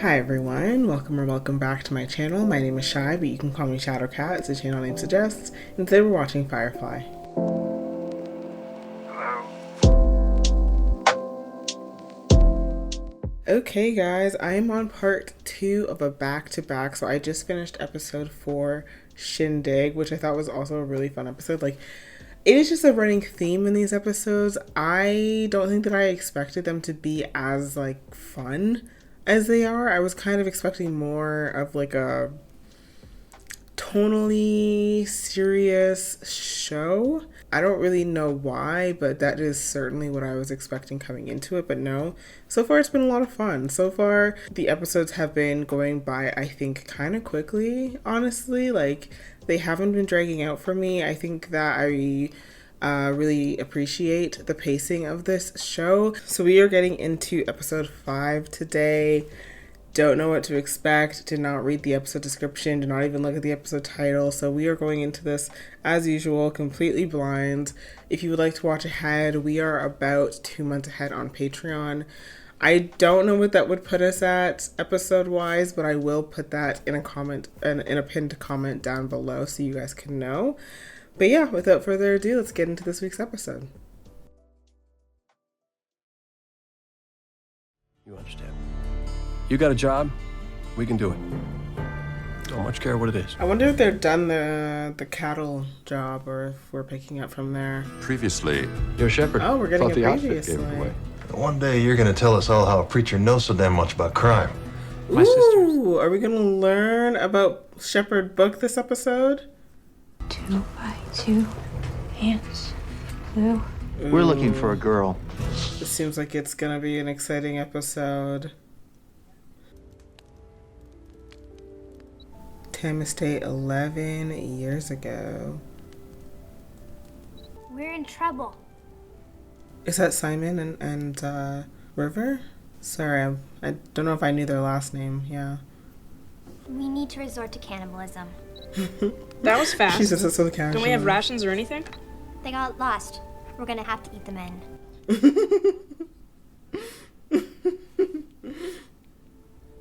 Hi everyone, welcome or welcome back to my channel. My name is Shy, but you can call me Shadowcat as the channel name suggests. And today we're watching Firefly. Okay guys, I am on part 2 of a back-to-back. So I just finished episode 4, Shindig, which I thought was also a really fun episode. Like, it is just a running theme in these episodes. I don't think that I expected them to be as, like, fun as they are. I was kind of expecting more of, like, a tonally serious show. I don't really know why, but that is certainly what I was expecting coming into it, but no. So far, it's been a lot of fun. So far, the episodes have been going by, I think, kind of quickly, honestly. Like, they haven't been dragging out for me. I think that I really appreciate the pacing of this show. So we are getting into episode 5 today. Don't know what to expect, did not read the episode description, did not even look at the episode title, so we are going into this, as usual, completely blind. If you would like to watch ahead, we are about 2 months ahead on Patreon. I don't know what that would put us at episode-wise, but I will put that in a comment, in a pinned comment down below so you guys can know. But yeah, without further ado, let's get into this week's episode. You understand. You got a job, we can do it. Don't much care what it is. I wonder if they're done the cattle job or if we're picking up from there. Previously, You're a shepherd. Oh, we're getting Thought a the outfit previously. gave it away. One day you're gonna tell us all how a preacher knows so damn much about crime. My sisters. Ooh, are we gonna learn about Shepherd Book this episode? 2 by 2 hands. Blue. We're looking for a girl. This seems like it's gonna be an exciting episode. Time estate 11 years ago. We're in trouble. Is that Simon and River? Sorry, I don't know if I knew their last name. Yeah. We need to resort to cannibalism. That was fast. She says this so casual. Don't we have rations or anything? They got lost. We're gonna have to eat them in.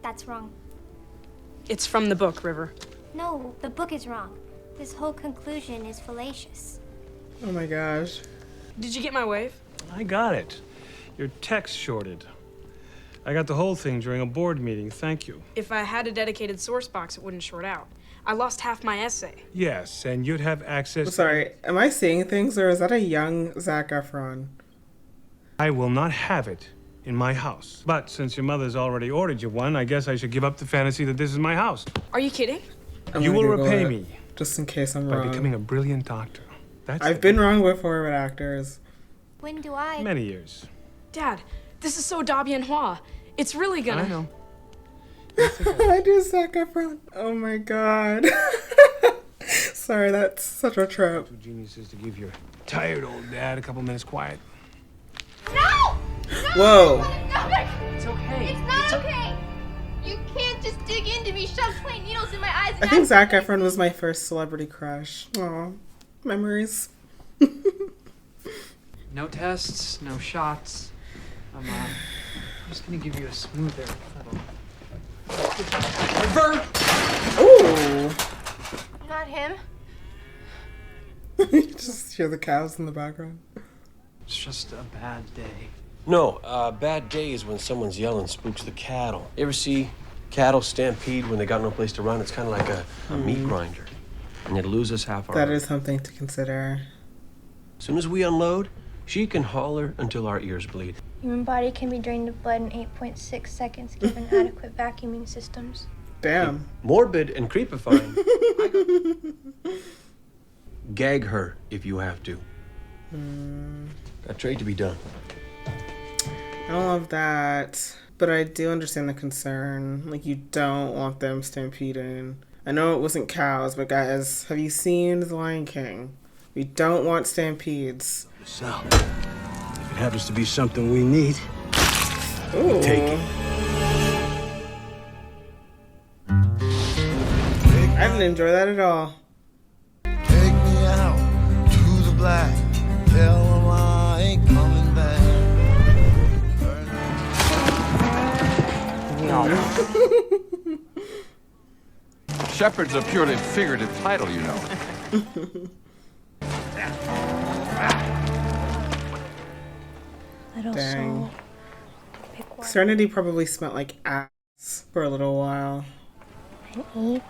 That's wrong. It's from the book, River. No, the book is wrong. This whole conclusion is fallacious. Oh my gosh. Did you get my wave? I got it. Your text shorted. I got the whole thing during a board meeting, thank you. If I had a dedicated source box, it wouldn't short out. I lost half my essay. Yes, and you'd have access. Sorry, am I seeing things or is that a young Zac Efron? I will not have it in my house. But since your mother's already ordered you one, I guess I should give up the fantasy that this is my house. Are you kidding? gonna You will Google repay it, me just in case I'm by wrong. becoming a brilliant doctor. That's I've been wrong before with actors. When do I? many years. Dad, this is so Dabienhua. It's really gonna... I know. I do Zac Efron. Oh my god. Sorry, that's such a trope. Two geniuses to give your tired old dad a couple minutes quiet. No! Whoa. It's okay. It's not okay. You can't just dig into me, shove plain needles in my eyes. I think Zac Efron was my first celebrity crush. Aw, memories. No tests, no shots. I'm just gonna give you a smoother little. Ooh. Not him. You just hear the cows in the background. It's just a bad day. No, bad days when someone's yelling spooks the cattle. You ever see cattle stampede when they got no place to run? It's kind of like a meat grinder. And they'd lose us half our... That is something to consider. As soon as we unload, she can holler until our ears bleed. Human body can be drained of blood in 8.6 seconds given adequate vacuuming systems. Damn. Morbid and creepifying. Gag her if you have to. Got trade to be done. I don't love that, but I do understand the concern. Like, you don't want them stampeding. I know it wasn't cows, but guys, have you seen The Lion King? We don't want stampedes. So, if it happens to be something we need, Ooh. take it. I didn't enjoy that at all. Take me out to the black. Tell them I ain't coming back. Shepherd's a purely figurative title, you know. Little Dang. soul. Pick one Serenity probably smelled like ass for a little while. and eat.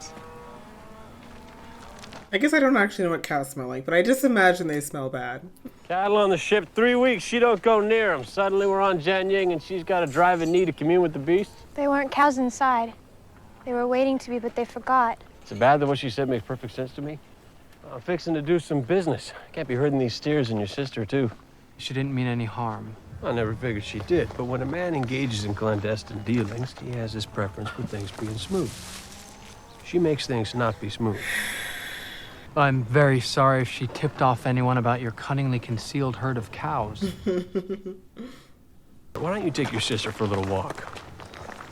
I guess I don't actually know what cows smell like, but I just imagine they smell bad. Cattle on the ship 3 weeks, she don't go near them. Suddenly we're on Jianying and she's got a driving need to commune with the beast. They weren't cows inside. They were waiting to be, but they forgot. Is it bad that what she said makes perfect sense to me? I'm fixing to do some business. Can't be hurting these steers and your sister, too. She didn't mean any harm. I never figured she did, but when a man engages in clandestine dealings, he has his preference for things being smooth. She makes things not be smooth. I'm very sorry if she tipped off anyone about your cunningly concealed herd of cows. Why don't you take your sister for a little walk?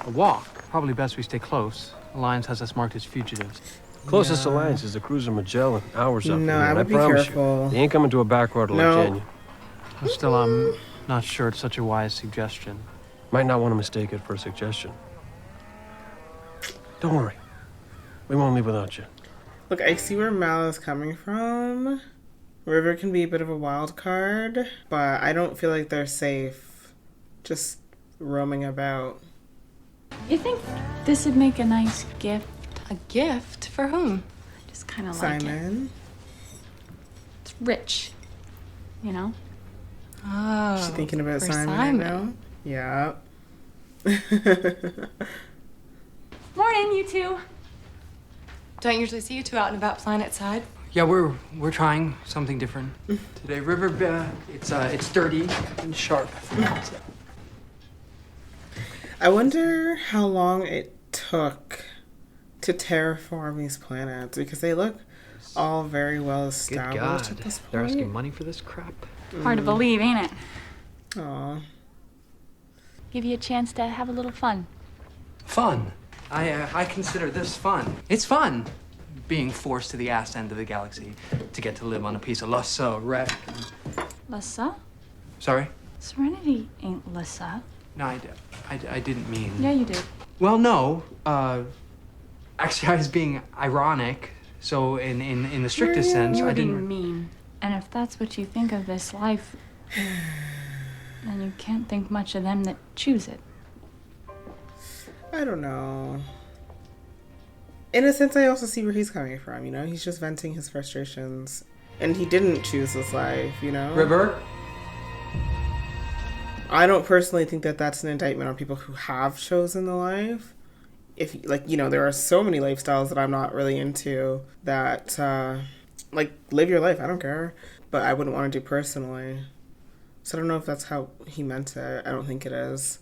A walk? Probably best we stay close. Alliance has us marked as fugitives. Closest alliance is the cruiser Magellan, hours up No, from here, I and would be promise careful. You, they ain't coming to a backwater No. like Janya. Still, I'm not sure it's such a wise suggestion. Might not want to mistake it for a suggestion. Don't worry. We won't leave without you. Look, I see where Mal is coming from. River can be a bit of a wild card, but I don't feel like they're safe just roaming about. You think this would make a nice gift? A gift? For whom? I just kind of like it. Simon. It's rich, you know? Oh. She's thinking about for Simon right now. Yeah. Morning, you two. Don't usually see you two out and about planet side. Yeah, we're trying something different today. River, it's dirty and sharp. I wonder how long it took to terraform these planets, because they look all very well Good established God, at this point. they're asking money for this crap. Hard to believe, ain't it? Aw. Give you a chance to have a little fun. Fun. I consider this fun. It's fun being forced to the ass end of the galaxy to get to live on a piece of Lassa wreck. Lissa? Sorry? Serenity ain't Lissa. No, I didn't mean. Yeah, you did. Well, no. Actually, I was being ironic. So in the strictest sense, You were I didn't. being mean. And if that's what you think of this life, then you can't think much of them that choose it. I don't know. In a sense, I also see where he's coming from, you know? He's just venting his frustrations. And he didn't choose this life, you know? River? I don't personally think that that's an indictment on people who have chosen the life. If, like, you know, there are so many lifestyles that I'm not really into that, like, live your life, I don't care. But I wouldn't want to do personally. So I don't know if that's how he meant it. I don't think it is.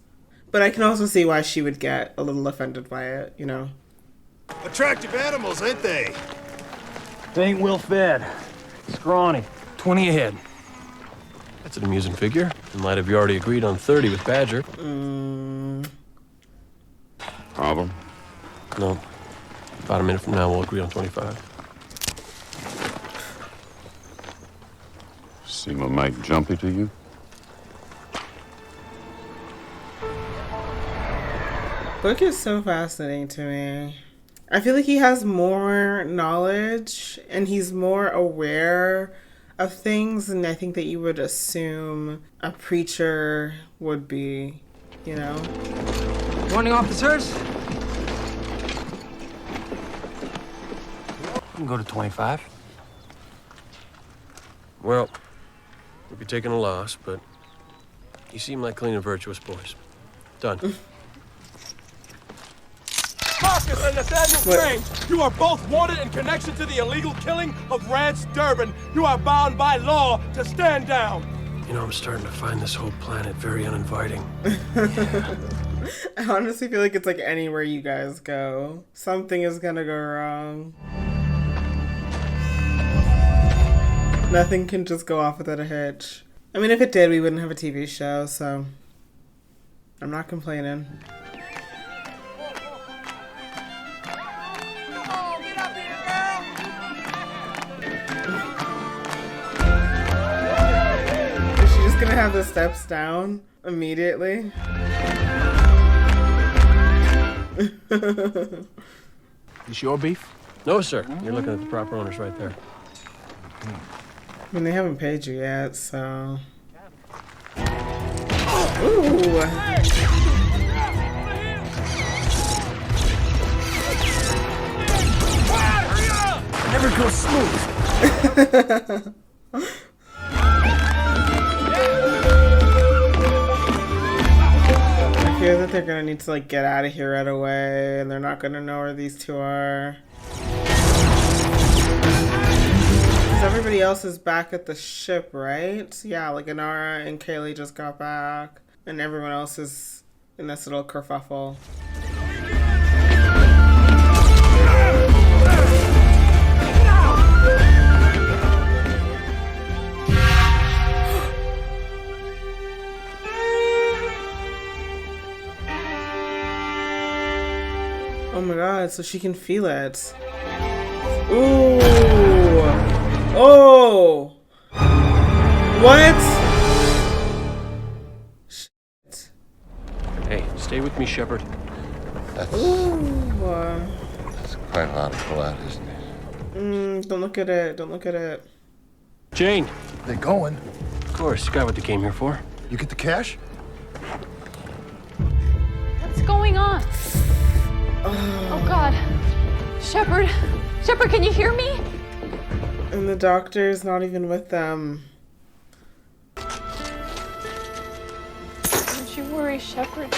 But I can also see why she would get a little offended by it, you know? Attractive animals, ain't they? They ain't well fed. Scrawny. 20 ahead. That's an amusing figure, in light of you already agreed on 30 with Badger. Problem? No. About a minute from now, we'll agree on 25. Seem a mite jumpy to you? Book is so fascinating to me. I feel like he has more knowledge and he's more aware of things than I think that you would assume a preacher would be, you know? Morning, officers. You can go to 25. Well, we'll be taking a loss, but you seem like clean and virtuous boys. Done. Marcus and Nathaniel Crane, you are both wanted in connection to the illegal killing of Rance Durbin. You are bound by law to stand down. You know, I'm starting to find this whole planet very uninviting. I honestly feel like it's like anywhere you guys go, something is gonna go wrong. Nothing can just go off without a hitch. I mean, if it did, we wouldn't have a TV show, so I'm not complaining. Is she just gonna have the steps down immediately? This your beef? No, sir. You're looking at the proper owners right there. I mean, they haven't paid you yet, so. Ooh. Never goes smooth. I fear that they're gonna need to like get out of here right away, and they're not gonna know where these two are. Because everybody else is back at the ship, right? Yeah, like Inara and Kaylee just got back, and everyone else is in this little kerfuffle. Oh my god, so she can feel it. Ooh. Oh. What? Shit. Hey, stay with me, Shepard. That's quite a lot of blood, isn't it? Don't look at it. Don't look at it. Jane. They going? Of course, you got what they came here for. You get the cash? What's going on? Oh God. Shepard, can you hear me? And the doctor's not even with them. Don't you worry, Shepard.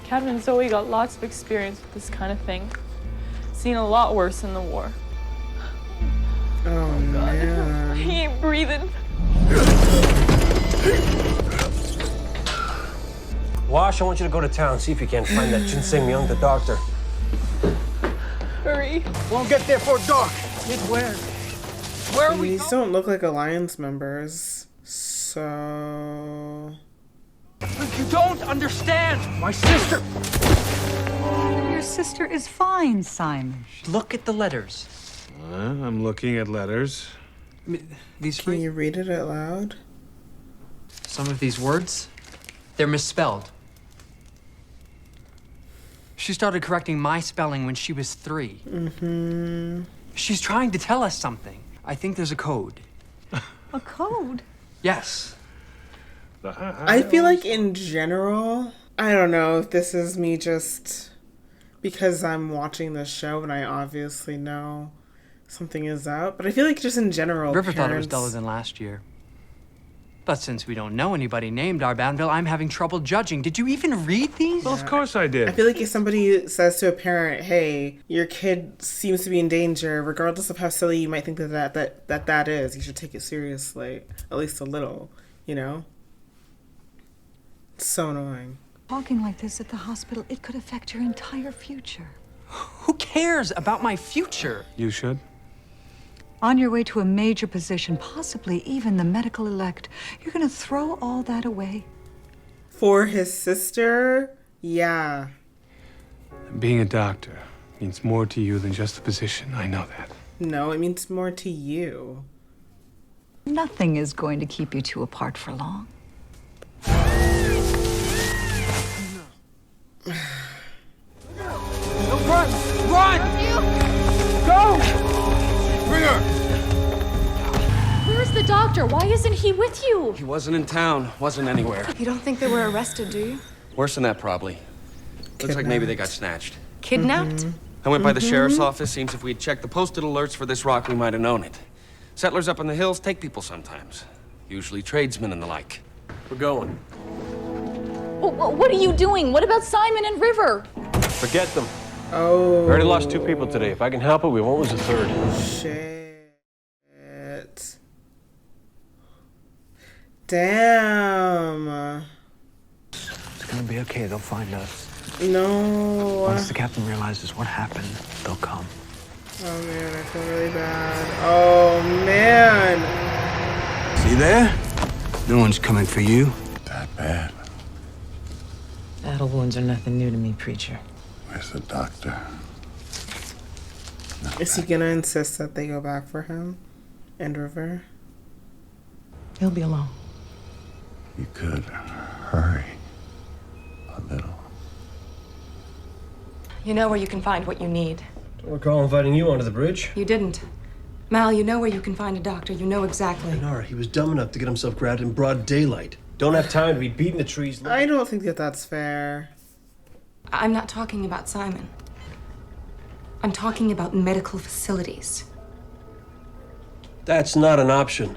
Captain and Zoe got lots of experience with this kind of thing. Seen a lot worse in the war. Oh man. He ain't breathing. Wash, I want you to go to town, see if you can find that Ginseng Myung, the doctor. Hurry. Won't get there for dark. Get where? Where are we? These don't look like Alliance members. So. You don't understand. My sister. Your sister is fine, Simon. Look at the letters. I'm looking at letters. These Can you read it out loud? Some of these words, they're misspelled. She started correcting my spelling when she was 3. Mm-hmm. She's trying to tell us something. I think there's a code. A code? Yes. I feel like in general, I don't know if this is me just because I'm watching this show and I obviously know something is up, but I feel like just in general, River thought it was parents- duller than last year. But since we don't know anybody named Arbanville, I'm having trouble judging. Did you even read these? Well, of course I did. I feel like if somebody says to a parent, "Hey, your kid seems to be in danger," regardless of how silly you might think that is, you should take it seriously, at least a little, you know? It's so annoying. Talking like this at the hospital, it could affect your entire future. Who cares about my future? You should. On your way to a major position, possibly even the medical elect, you're gonna throw all that away? For his sister? Yeah. Being a doctor means more to you than just the position. I know that. No, it means more to you. Nothing is going to keep you two apart for long. No, run! Run! Go! Bring her! Where's the doctor? Why isn't he with you? He wasn't in town, wasn't anywhere. You don't think they were arrested, do you? Worse than that, probably. Looks like maybe they got snatched. Kidnapped? I went by the sheriff's office. Seems if we'd checked the posted alerts for this rock, we might have known it. Settlers up in the hills take people sometimes. Usually tradesmen and the like. We're going. What are you doing? What about Simon and River? Forget them. Oh. We already lost 2 people today. If I can help it, we won't lose a 3rd. Shit. Damn. It's gonna be okay. They'll find us. No. Once the captain realizes what happened, they'll come. Oh man, I feel really bad. Oh man. See there? No one's coming for you. That bad. Battle wounds are nothing new to me, preacher. Where's the doctor? Is he gonna insist that they go back for him and River? He'll be alone. You could hurry a little. You know where you can find what you need. Don't recall inviting you onto the bridge. You didn't. Mal, you know where you can find a doctor. You know exactly. Nara, he was dumb enough to get himself grabbed in broad daylight. Don't have time to be beating the trees. I don't think that that's fair. I'm not talking about Simon. I'm talking about medical facilities. That's not an option.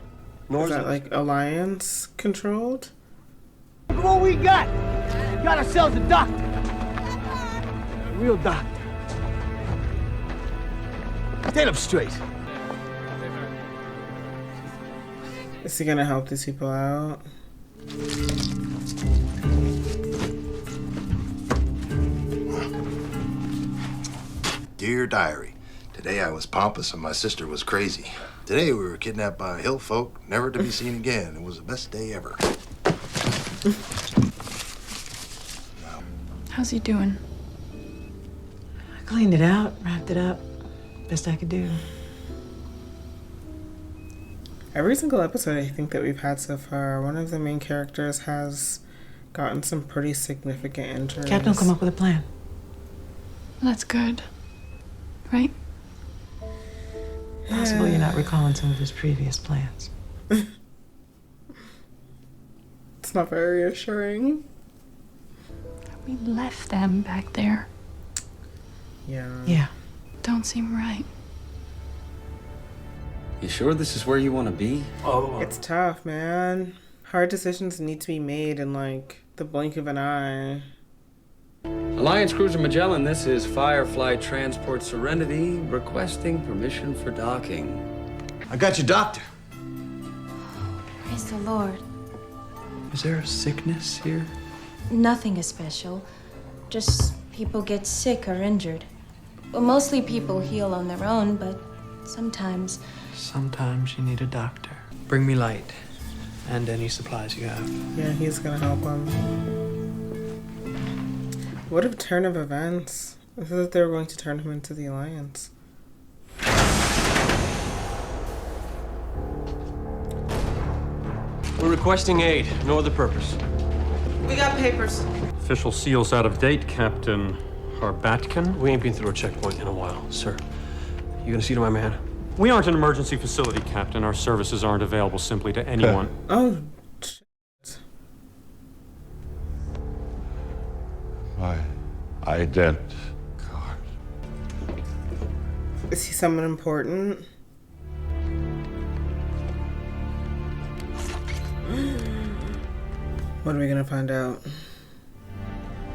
Nor Is that like Alliance controlled? Look at what we got. We got ourselves a doctor. A real doctor. Stand up straight. Is he gonna help these people out? Dear Diary, today I was pompous and my sister was crazy. Today we were kidnapped by hill folk, never to be seen again. It was the best day ever. How's he doing? I cleaned it out, wrapped it up. Best I could do. Every single episode I think that we've had so far, one of the main characters has gotten some pretty significant injuries. Captain will come up with a plan. That's good. Right? Possible you're not recalling some of his previous plans. It's not very reassuring. We left them back there. Yeah. Don't seem right. You sure this is where you want to be? It's tough, man. Hard decisions need to be made in like the blink of an eye. Alliance Cruiser Magellan, this is Firefly Transport Serenity requesting permission for docking. I got your doctor. Praise the Lord. Is there a sickness here? Nothing is special. Just people get sick or injured. Well, mostly people heal on their own, but sometimes... Sometimes you need a doctor. Bring me light and any supplies you have. Yeah, he's gonna help him. What a turn of events. I thought that they were going to turn him into the Alliance. We're requesting aid. No other purpose. We got papers. Official seal's out of date, Captain Harbatkin. We ain't been through a checkpoint in a while, sir. You gonna see to my man? We aren't an emergency facility, Captain. Our services aren't available simply to anyone. Oh, My ident card. Is he someone important? What are we gonna find out?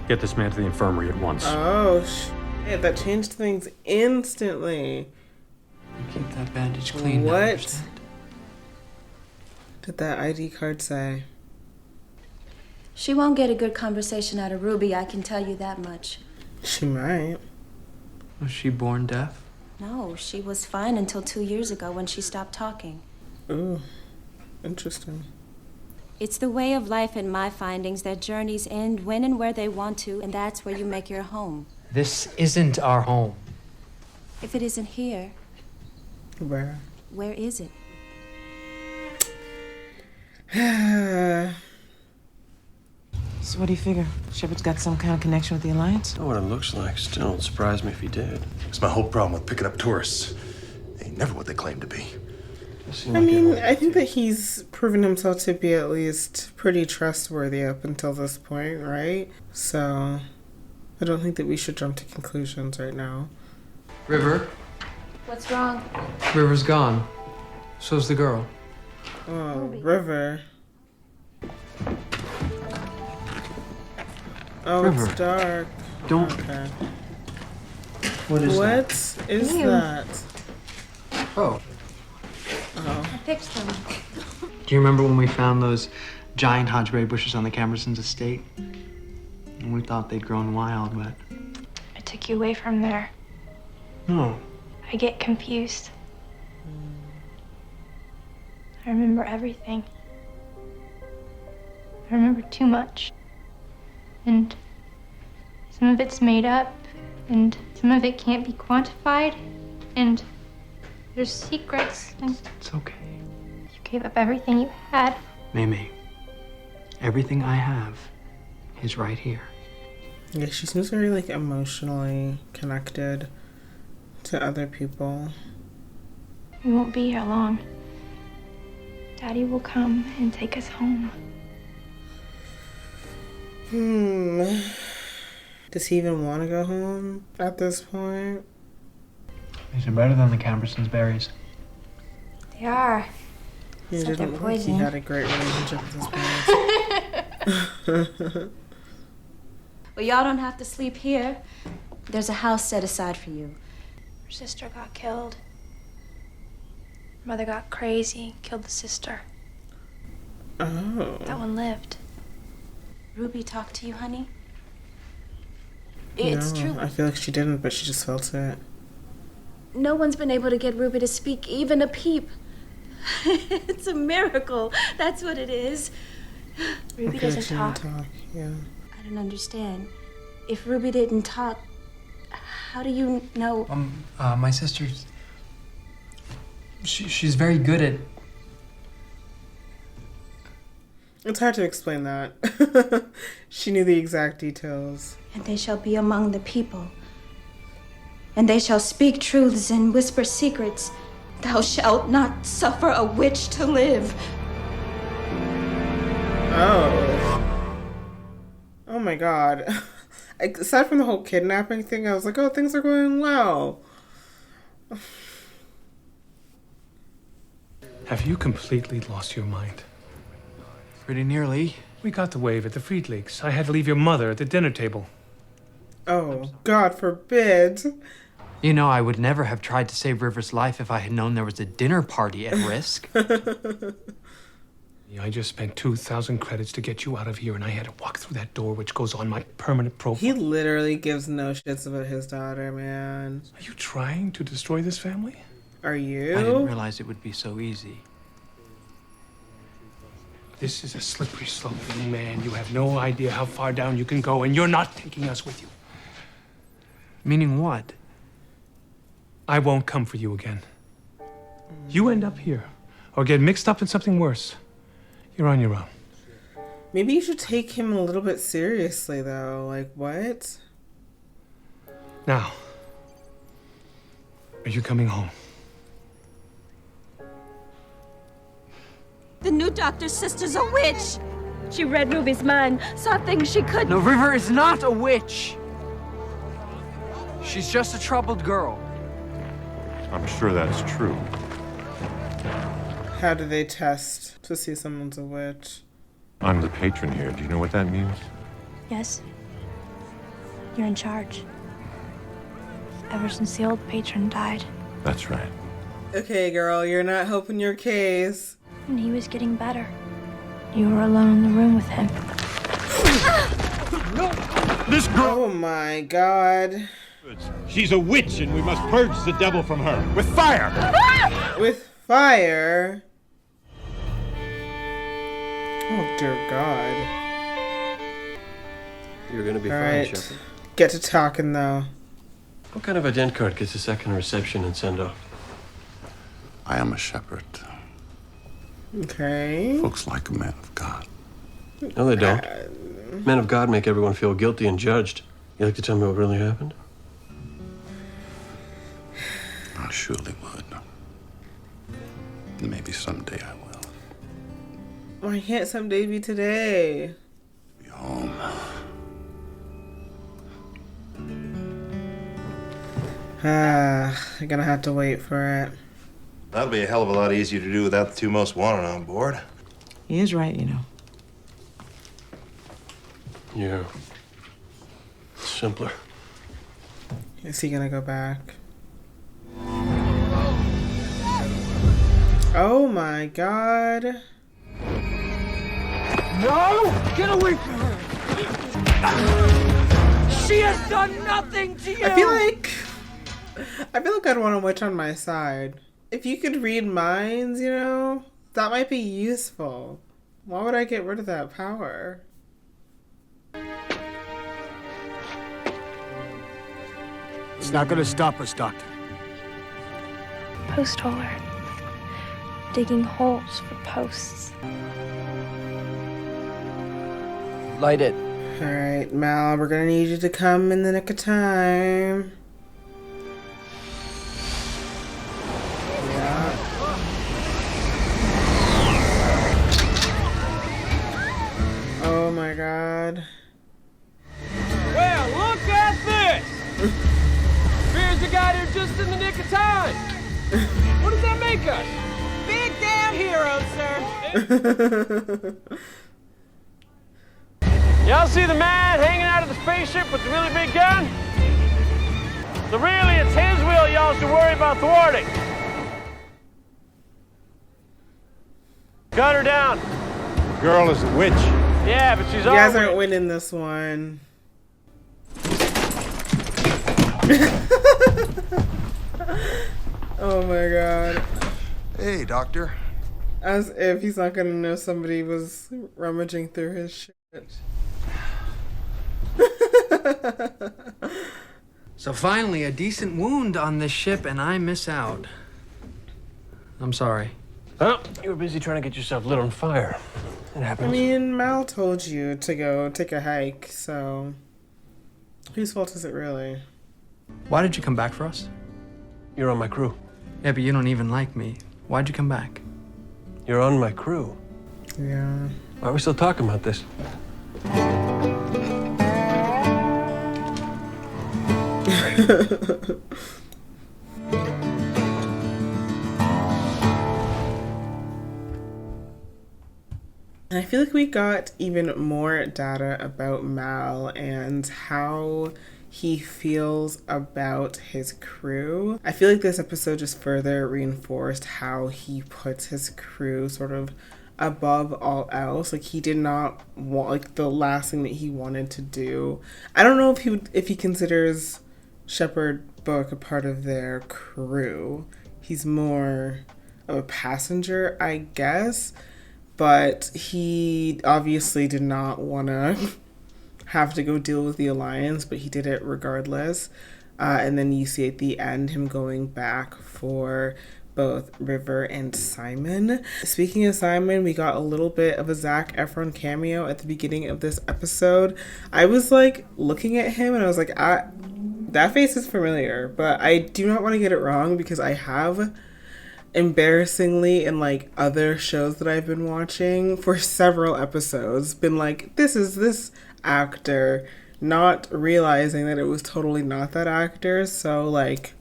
Get this man to the infirmary at once. Oh, shit. That changed things instantly. Keep that bandage clean. What did that ID card say? She won't get a good conversation out of Ruby, I can tell you that much. She might. Was she born deaf? No, she was fine until 2 years ago when she stopped talking. Ooh, interesting. It's the way of life in my findings that journeys end when and where they want to, and that's where you make your home. This isn't our home. If it isn't here, Where? where is it? So what do you figure? Shepard's got some kind of connection with the Alliance? Know what it looks like. Still, don't surprise me if he did. It's my whole problem with picking up tourists. Ain't never what they claim to be. I mean, I think that he's proven himself to be at least pretty trustworthy up until this point, right? So, I don't think that we should jump to conclusions right now. River? What's wrong? River's gone. So's the girl. Oh, River. Oh, River. it's dark. Don't. Okay. What is What that? is Ew. that? Oh. Oh. I picked them. Do you remember when we found those giant hodgeberry bushes on the Camersons' estate? And we thought they'd grown wild, but I took you away from there. no. I get confused. I remember everything. I remember too much. And some of it's made up, and some of it can't be quantified, and there's secrets, and It's okay. you gave up everything you had. Mimi, everything I have is right here. Yeah, she seems very, like, emotionally connected to other people. We won't be here long. Daddy will come and take us home. Does he even want to go home at this point? These are better than the Cambersons berries. They are. He Except didn't they're look like he poison. had a great relationship with his parents. Well, y'all don't have to sleep here. There's a house set aside for you. Her sister got killed. Mother got crazy, killed the sister. Oh. That one lived. Ruby talked to you, honey? It's No, true. I feel like she didn't, but she just felt it. No one's been able to get Ruby to speak even a peep. It's a miracle. That's what it is. Ruby I feel like doesn't she didn't talk. Yeah. I don't understand. If Ruby didn't talk, how do you know? My sister's... She's very good at... It's hard to explain that. She knew the exact details. And they shall be among the people. And they shall speak truths and whisper secrets. Thou shalt not suffer a witch to live. Oh. Oh my god. Aside from the whole kidnapping thing, I was like, oh, things are going well. Have you completely lost your mind? Pretty nearly. We got the wave at the Freed Leaks. I had to leave your mother at the dinner table. Oh, God forbid. You know, I would never have tried to save River's life if I had known there was a dinner party at risk. I just spent 2,000 credits to get you out of here, and I had to walk through that door, which goes on my permanent profile. He literally gives no shits about his daughter, man. Are you trying to destroy this family? Are you? I didn't realize it would be so easy. This is a slippery slope, young man. You have no idea how far down you can go, and you're not taking us with you. Meaning what? I won't come for you again. You end up here, or get mixed up in something worse. You're on your own. Maybe you should take him a little bit seriously, though. Like, what? Now, are you coming home? The new doctor's sister's a witch. She read Ruby's mind, saw things she couldn't. No, River is not a witch. She's just a troubled girl. I'm sure that's true. How do they test to see someone's a witch? I'm the patron here. Do you know what that means? Yes. You're in charge. Ever since the old patron died. That's right. Okay, girl, you're not helping your case. And he was getting better. You were alone in the room with him. No! This girl... Oh my god. She's a witch and we must purge the devil from her. With fire! With fire? Oh dear god. You're gonna be All fine, right. Shepard. Get to talking though. What kind of ident card gets a second reception and send off? I am a shepherd. Okay. Folks like a man of God. No, they don't. Men of God make everyone feel guilty and judged. You like to tell me what really happened? I surely would. Maybe someday I will. Why can't someday be today? Be home. You're gonna have to wait for it. That'll be a hell of a lot easier to do without the two most wanted on board. He is right, you know. Yeah. Simpler. Is he gonna go back? Oh my god. No! Get away from her! She has done nothing to you! I feel like I'd want a witch on my side. If you could read minds, you know, that might be useful. Why would I get rid of that power? It's not gonna stop us, Doctor. Post holer. Digging holes for posts. Light it. Alright, Mal, we're gonna need you to come in the nick of time. Yeah. Oh my god. Well, look at this! Spears the guy here just in the nick of time. What does that make us? Big damn heroes, sir. Y'all see the man hanging out of the spaceship with the really big gun? So really, it's his will y'all should worry about thwarting. Cut her down. Girl is a witch. Yeah, but she's You guys always... aren't winning this one. Oh my god. Hey, Doctor. As if he's not gonna know somebody was rummaging through his shit. So finally, a decent wound on this ship, and I miss out. I'm sorry. Well, you were busy trying to get yourself lit on fire. It happens. I mean, Mal told you to go take a hike, so whose fault is it really? Why did you come back for us? You're on my crew. Yeah, but you don't even like me. Why'd you come back? You're on my crew. Yeah. Why are we still talking about this? I feel like we got even more data about Mal and how he feels about his crew. I feel like this episode just further reinforced how he puts his crew sort of above all else. Like, he did not want, like, the last thing that he wanted to do. I don't know if he considers Shepard Book a part of their crew. He's more of a passenger, I guess. But he obviously did not want to have to go deal with the Alliance, but he did it regardless. And then you see at the end him going back for both River and Simon. Speaking of Simon, we got a little bit of a Zac Efron cameo at the beginning of this episode. I was like looking at him and I was like, that face is familiar, but I do not want to get it wrong because I have embarrassingly in like other shows that I've been watching for several episodes been like, this is this actor, not realizing that it was totally not that actor. So like,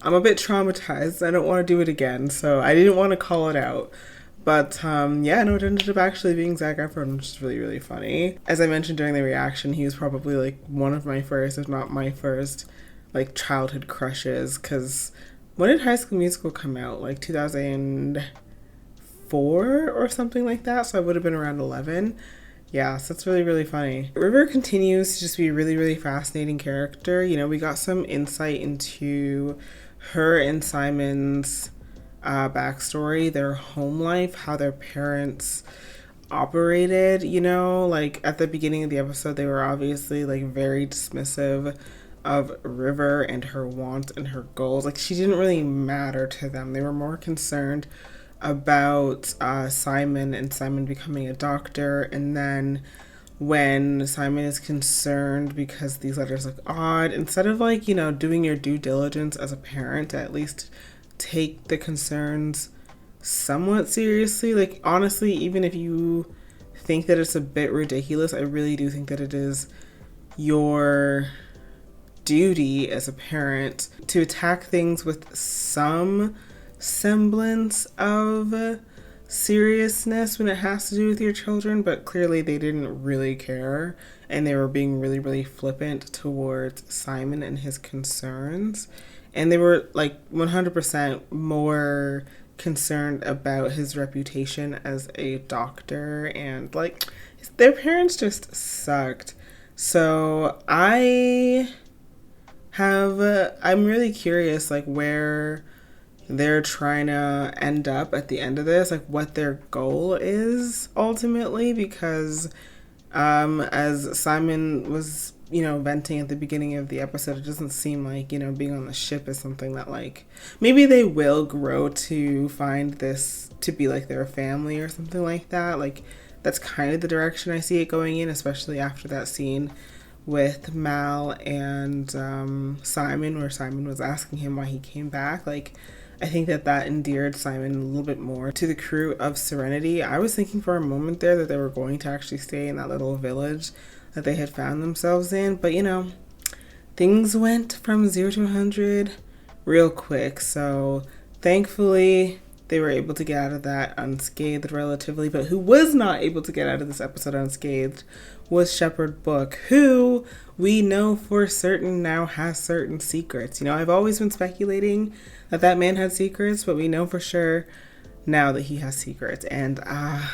I'm a bit traumatized. I don't want to do it again, so I didn't want to call it out. But yeah, no, it ended up actually being Zac Efron, which is really, really funny. As I mentioned during the reaction, he was probably like one of my first, if not my first, like childhood crushes. Because when did High School Musical come out? Like 2004 or something like that. So I would have been around 11. Yeah, so that's really, really funny. River continues to just be a really, really fascinating character. You know, we got some insight into her and Simon's backstory, their home life, how their parents operated, you know, like at the beginning of the episode, they were obviously like very dismissive of River and her wants and her goals. Like, she didn't really matter to them. They were more concerned about Simon and Simon becoming a doctor. And then when Simon is concerned because these letters look odd, instead of like, you know, doing your due diligence as a parent to at least take the concerns somewhat seriously. Like, honestly, even if you think that it's a bit ridiculous, I really do think that it is your duty as a parent to attack things with some semblance of seriousness when it has to do with your children. But clearly they didn't really care, and they were being really, really flippant towards Simon and his concerns, and they were like 100% more concerned about his reputation as a doctor, and like their parents just sucked. So I'm really curious like where they're trying to end up at the end of this, like what their goal is ultimately, because as Simon was, you know, venting at the beginning of the episode, it doesn't seem like, you know, being on the ship is something that like maybe they will grow to find this to be like their family or something like that. Like that's kind of the direction I see it going in, especially after that scene with Mal and Simon, where Simon was asking him why he came back. Like, I think that endeared Simon a little bit more to the crew of Serenity. I was thinking for a moment there that they were going to actually stay in that little village that they had found themselves in, but you know, things went from 0 to 100 real quick. So thankfully they were able to get out of that unscathed relatively. But who was not able to get out of this episode unscathed was Shepherd Book, who we know for certain now has certain secrets. You know, I've always been speculating that that man had secrets, but we know for sure now that he has secrets. And I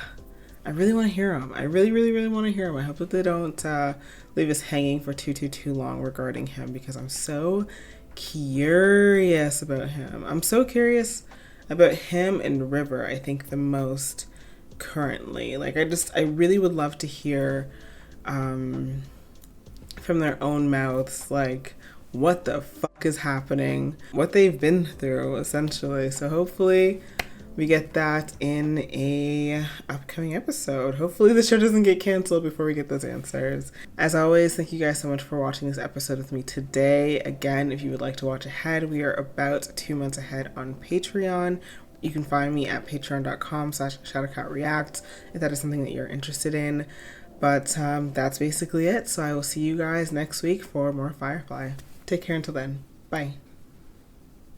really want to hear him. I really, really, really want to hear him. I hope that they don't leave us hanging for too long regarding him, because I'm so curious about him. I'm so curious about him and River, I think, the most currently. Like, I really would love to hear from their own mouths, like, what the fuck is happening, what they've been through, essentially. So hopefully we get that in a upcoming episode. Hopefully the show doesn't get canceled before we get those answers. As always, thank you guys so much for watching this episode with me today. Again, if you would like to watch ahead, we are about 2 months ahead on Patreon. You can find me at patreon.com/ShadowCatReacts if that is something that you're interested in. But that's basically it. So I will see you guys next week for more Firefly. Take care until then. Bye.